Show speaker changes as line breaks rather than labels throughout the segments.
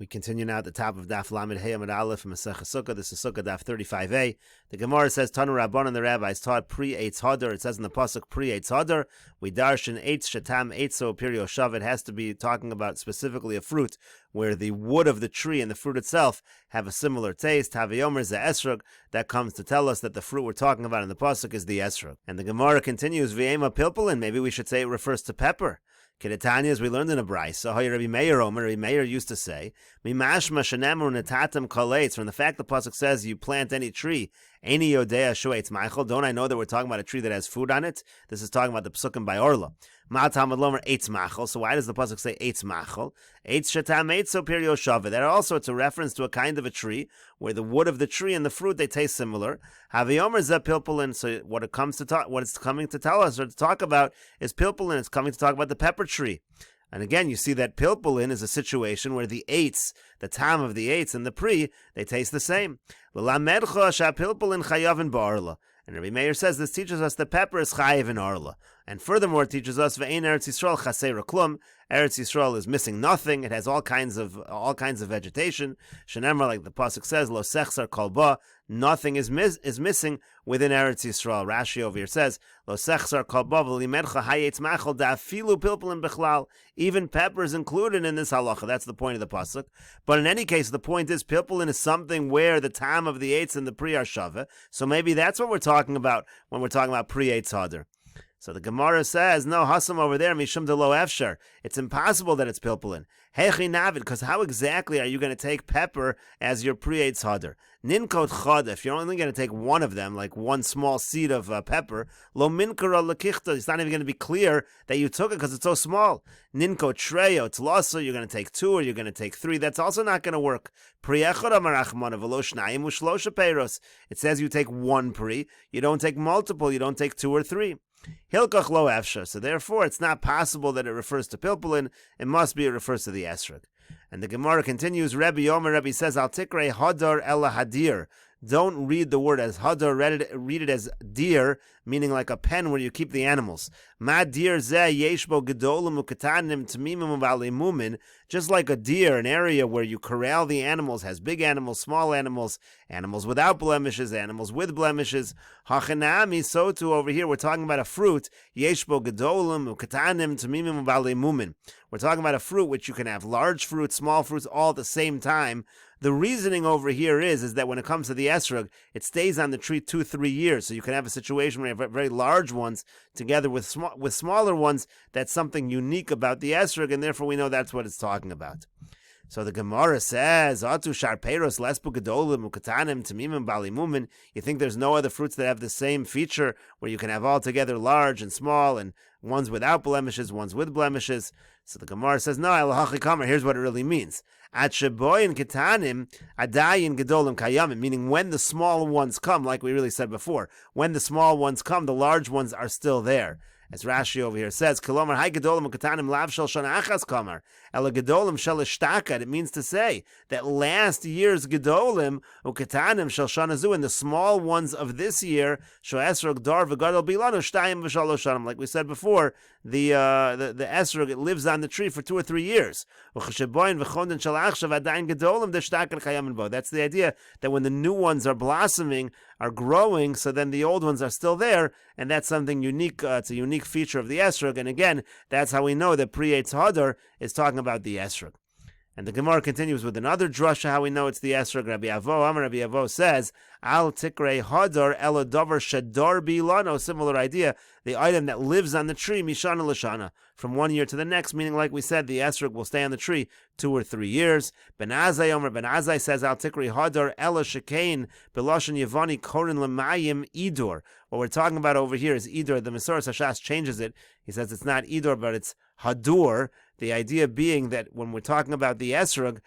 We continue now at the top of Daf Lamed Hey Amud Aleph from Meseches Sukkah. This is Sukkah Daf 35a. The Gemara says, Tanu Rabbanan, the rabbis taught pre-Eitz Hadar. It says in the pasuk pre-Eitz Hadar. We darshan Eitz Shatam Eitz So Pirio Shav. It has to be talking about specifically a fruit where the wood of the tree and the fruit itself have a similar taste. Haviomer is the esrog. That comes to tell us that the fruit we're talking about in the pasuk is the esrog. And the Gemara continues, V'ema Pilpulin. Maybe we should say it refers to pepper. Kedetanya, as we learned in a brayso, Rabbi Meir Omer, Rabbi Meir used to say, "Mimashma shenemru netatem kolates." From the fact the pasuk says you plant any tree, any yodea shuetz ma'achol. Don't I know that we're talking about a tree that has food on it? This is talking about the psukim by Orla. Ma Talmud lomer eitz ma'achol. So why does the pasuk say eitz ma'achol? Eitz shatam eitz so pirio shava. That also it's a reference to a kind of a tree where the wood of the tree and the fruit they taste similar. Haviomer ze pilpulin. So what it's coming to tell us or to talk about is pilpulin. It's coming to talk about the pepper tree. And again, you see that pilpulin is a situation where the eitz, the tam of the eitz and the pri, they taste the same. And Rabbi Meir says this teaches us that pepper is chayiv in arla. And furthermore, it teaches us ve'ein Eretz Yisrael chaser klum. Eretz Yisrael is missing nothing. It has all kinds of vegetation. Shenemar, like the pasuk says, lo sechsar kolba. Nothing is missing within Eretz Yisrael. Rashi over here says, lo sechsar kolba v'limedcha hayetz machol da'afilu pilpulin bechlal. Even pepper is included in this halacha. That's the point of the pasuk. But in any case, the point is pilpulin is something where the tam of the eitz and the pri are shava. So maybe that's what we're talking about when we're talking about pre-eitz hadar. So the Gemara says, no, hasam over there, mishum de lo efshar. It's impossible that it's pilpulin. Hechi navid, because how exactly are you going to take pepper as your pre-eitz hadar? Ninkot chad, if you're only going to take one of them, like one small seed of pepper, lo minkara lekichta, it's not even going to be clear that you took it because it's so small. Ninkot treyo, it's loso, you're going to take two or you're going to take three, that's also not going to work. It says you take one pri, you don't take multiple, you don't take two or three. Hilkach lo efshar. So therefore, it's not possible that it refers to pilpulin. It must be it refers to the esrog. And the Gemara continues. Rebbe says, "Al tikrei hadar ela hadir." Don't read the word as hadar. Read it as deer, meaning like a pen where you keep the animals. Ma dir zeh yeshbo gedolim ukatanim tamimim v'alemumin. Just like a deer, an area where you corral the animals, has big animals, small animals, animals without blemishes, animals with blemishes. Hachanami, so too over here, we're talking about a fruit. Yeshbo gedolim ukatanim tamimim v'alemumin. We're talking about a fruit which you can have large fruits, small fruits, all at the same time. The reasoning over here is that when it comes to the esrog, it stays on the tree 2-3 years. So you can have a situation where you have very large ones together with smaller ones. That's something unique about the esrog, and therefore we know that's what it's talking about. So the Gemara says, "Atu sharpeiros lesbu gedolim ukatanim tamimim balimumin." You think there's no other fruits that have the same feature where you can have all together large and small, and ones without blemishes, ones with blemishes? So the Gemara says, "No, elahachi kamer." Here's what it really means: At sheboyin ketanim adayin gedolim kayamim. Meaning, when the small ones come, like we really said before, when the small ones come, the large ones are still there. As Rashi over here says, "Kolomar hay gedolim ukatanim lav shel shana achas kamar ela gedolim shel ishtakad." It means to say that last year's gedolim ukatanim shel shana zu, and the small ones of this year shel esrog dar v'gadol bilanu shtayim v'shalosh shanim. Like we said before, the esrog, it lives on the tree for 2 or 3 years. That's the idea, that when the new ones are blossoming, are growing, so then the old ones are still there, and that's something unique. It's a unique feature of the esrog, and again, that's how we know that pre-eitz hadar is talking about the esrog. And the Gemara continues with another drasha, how we know it's the esrog. Rabbi Avo says, "Al tikrei hadar elo davar shadar bilano." Similar idea, the item that lives on the tree, mishana l'shana, from 1 year to the next. Meaning, like we said, the esrog will stay on the tree 2 or 3 years. Ben Azai says, "Al tikrei hadar elo shekain beloshen yevani korin lemayim idor." What we're talking about over here is idor. The Mesoras Hashas changes it. He says it's not idor, but it's hadur. The idea being that when we're talking about the esrog,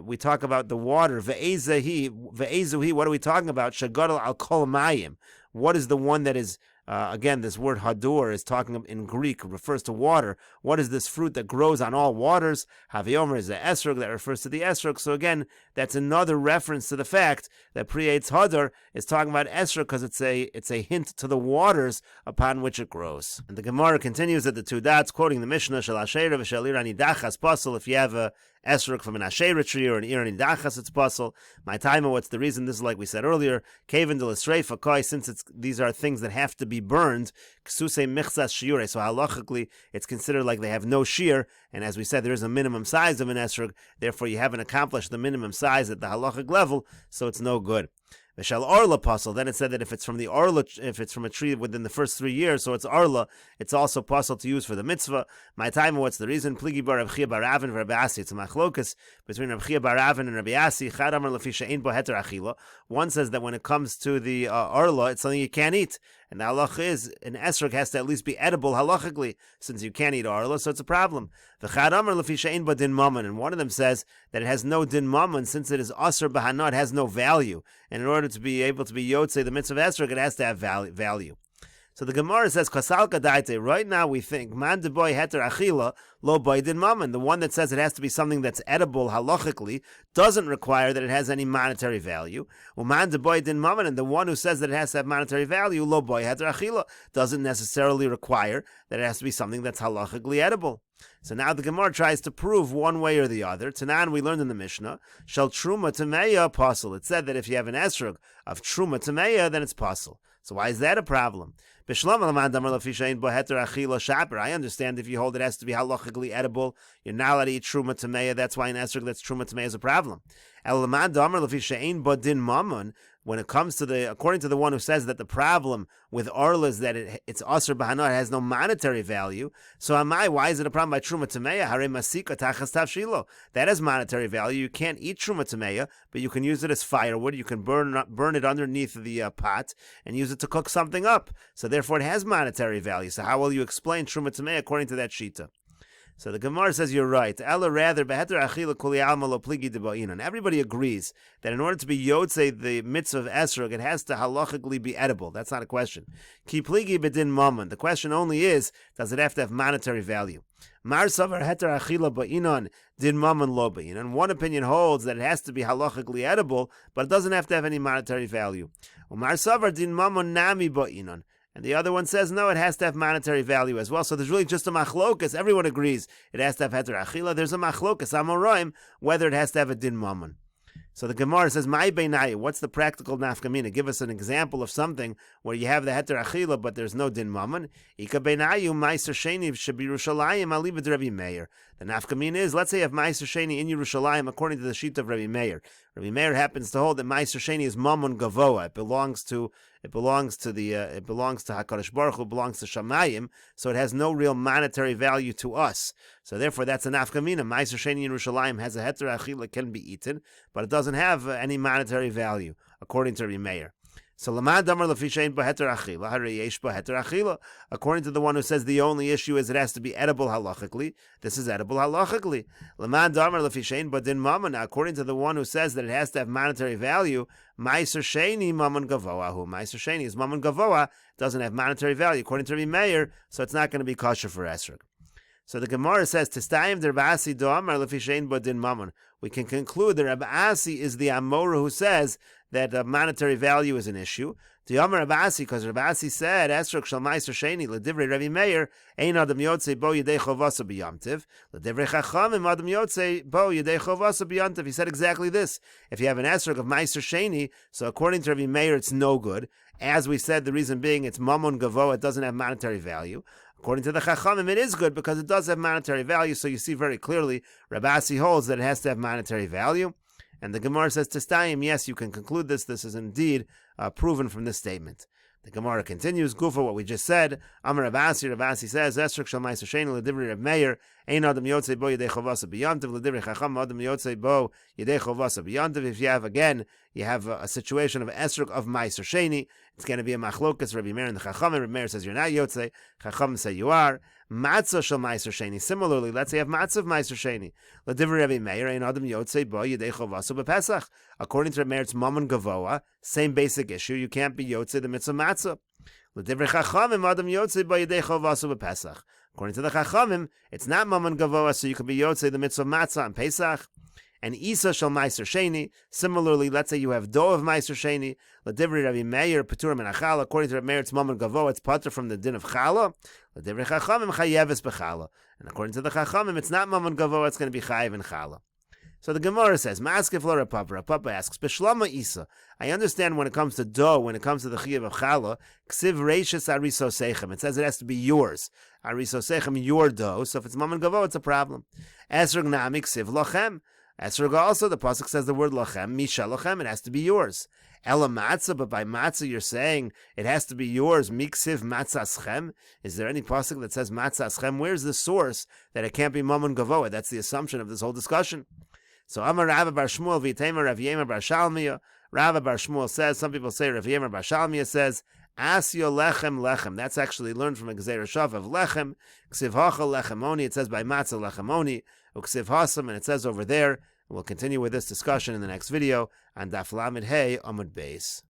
we talk about the water. Ve'ezuhi, what are we talking about? Shagadol al kol mayim. What is the one that is, again, this word hadur is talking in Greek, refers to water. What is this fruit that grows on all waters? Haviomer is the esrog, that refers to the esrog. So again, that's another reference to the fact that pre-eitz hadar is talking about esrog because it's a hint to the waters upon which it grows. And the Gemara continues at the two dots, quoting the Mishnah, Shel Asherah v'Shel Irani Dachas Pasal. If you have esrog from an asherah tree or an iron dachas, it's possible. My timer, what's the reason? This is like we said earlier. Kaven de l'sreifa koi, since these are things that have to be burned. Ksuse michzas shiure. So halachically, it's considered like they have no shear. And as we said, there is a minimum size of an esrog. Therefore, you haven't accomplished the minimum size at the halachic level, so it's no good. V'shal arla pasul. Then it said that if it's from the arla, if it's from a tree within the first 3 years, so it's arla, it's also pasul to use for the mitzvah. My time, what's the reason? Pligi bar Rav Chia bar Avin Rabbi Asi. It's a machlokas between Rav Chia bar Avin and Rabbi Asi. Chad amar lefi she'ein bo heter achila. One says that when it comes to the arla, it's something you can't eat. And the halach is, an esrog has to at least be edible halachically, since you can't eat arla, so it's a problem. V'chad amar lefi she'ein bo din mammon. And one of them says that it has no din mammon, since it is asr b'hana, it has no value. And in order to be able to be yotzei the mitzvah of esrog, it has to have value. So the Gemara says, Kasalka daite. Right now we think, man de boy heter achila, lo boy din mammon. The one that says it has to be something that's edible halachically doesn't require that it has any monetary value. Man de boy din mammon, and the one who says that it has to have monetary value, lo boy heter achila, doesn't necessarily require that it has to be something that's halachically edible. So now the Gemara tries to prove one way or the other. Tanan, we learned in the Mishnah, shall truma tameya pasul. It said that if you have an esrog of truma tameya, then it's pasul. So why is that a problem? I understand if you hold it has to be halachically edible, you're not allowed to eat truma tameya. That's why an esrog that's truma tameya is a problem. When it comes to according to the one who says that the problem with arla is that it's asr b'hana, it has no monetary value. So why is it a problem by truma tameya? Hare masika tachas tavshilo. That has monetary value. You can't eat truma tameya, but you can use it as firewood. You can burn it underneath the pot and use it to cook something up. So therefore, it has monetary value. So how will you explain truma tameya according to that shita? So the Gemara says you're right. Everybody agrees that in order to be yotzei the mitzvah of esrog, it has to halachically be edible. That's not a question. Ki pligi bedin mammon. The question only is, does it have to have monetary value? Mar savar heter achila ba'inon din mammon lo ba'inon. One opinion holds that it has to be halachically edible, but it doesn't have to have any monetary value. Mar savar din mammon nami ba'inon. And the other one says, no, it has to have monetary value as well. So there's really just a machlokas. Everyone agrees it has to have heter achila. There's a machlokas, amoraim, whether it has to have a din mammon. So the Gemara says, "Mai beinayu." What's the practical nafkamina? Give us an example of something where you have the heter achila, but there's no din mammon. Ika beinayu ma'aser sheni shebirushalayim aliba d'Rabbi Meir. The nafkamina is, let's say you have ma'aser sheni in Yerushalayim according to the sheet of Rabbi Meir. Rabbi Meir happens to hold that ma'aser sheni is mammon gavoa. It belongs to Hakadosh Baruch Hu, belongs to Shamayim, so it has no real monetary value to us. So therefore, that's a nafkamina. Ma'aser sheni in Yerushalayim has a heter achila, can be eaten, but it doesn't have any monetary value, according to Rabbi Meir. So according to the one who says the only issue is it has to be edible halachically, this is edible halachically. According to the one who says that it has to have monetary value, Ma'aser sheni mammon gavoahu. Ma'aser sheni is mammon gavoa, doesn't have monetary value according to Rabbi Meir, so it's not going to be kosher for esrog. So the Gemara says, "Tistayim der Rabbi do'amar lefi shein bo din mammon." We can conclude that Rabbi Asi is the Amora who says that monetary value is an issue. The Amar Rabbi Asi, because Rabbi Asi said, "Esrog shel ma'aser sheni l'divrei Rabbi Meir ein adam yotzei bo yedei chovasa b'yamtiv l'divrei chachamim adam yotzei bo yedei chovasa b'yamtiv." He said exactly this. If you have an esrog of ma'aser sheni, so according to Rabbi Meir, it's no good. As we said, the reason being it's mammon gavo, it doesn't have monetary value. According to the Chachamim, it is good because it does have monetary value. So you see very clearly, Rabbi Asi holds that it has to have monetary value. And the Gemara says, Testayim, yes, you can conclude this. This is indeed proven from this statement. The Gemara continues, Gufa, what we just said. Amar Rabbi Asi says, Esrog shel ma'aser sheni l'divrei Reb Meir, ein adam yotzei bo yedei chovasa b'yantiv, l'divrei chacham adam yotzei bo yedei chovasa b'yantiv. If you have a situation of esrog of ma'aser sheni, it's going to be a machlokas, Rabbi Meir and the chacham. Rabbi Meir says you're not yotzei, chacham say you are. Matzah shel ma'aser sheni. Similarly, let's say you have matzah of ma'aser sheni. L'divrei Rabbi Meir, ein adam yotzei bo yedei chovasa b'pesach. According to Rabbi Meir, it's mammon gavoa. Same basic issue. You can't be yotzei the mitzvah matzah. L'divrei chachamim adam yotzei bo yedei chovasa b'pesach. According to the chachamim, it's not mammon gavoa, so you can be yotzei the mitzvah matzah on Pesach. And Isa shel ma'aser sheni. Similarly, let's say you have dough of ma'aser sheni. L'divrei Rabbi Meir peturim and achala. According to Rabbi Meir, it's mammon gavoa. It's patur from the din of chala. L'divrei chachamim chayeves b'chala. And according to the chachamim, it's not mammon gavoa. It's going to be chayev in chala. So the Gemara says, Maskef lo Rapapa. Rapapa asks, Beshlama Isa. I understand when it comes to dough, when it comes to the Chiyuv of Challah, Ksiv Reishis Arisosechem. It says it has to be yours. Arisosechem, your dough. So if it's Mammon Gavo, it's a problem. Esrog Nami Ksiv Lochem. Esrog also, the pasuk says the word Lochem, Misha Lochem, it has to be yours. Ela Matzah, but by Matzah you're saying it has to be yours. Miksiv Matzaschem. Is there any pasuk that says Matzaschem? Where's the source that it can't be Mammon Gavo? That's the assumption of this whole discussion. So Amar Rava Bar Shmuel v'Yitema Rav Yemer Bar Shalmiya. Rava Bar Shmuel says, some people say Rav Yemer Bar Shalmiya says, Asyo Lechem Lechem. That's actually learned from a Gezer Shav of Lechem. Ksiv Hachal Lechemoni. It says by Matzah Lechemoni. Uksiv Hasam, and it says over there. We'll continue with this discussion in the next video on Daf Lamed Hey Amud Beis.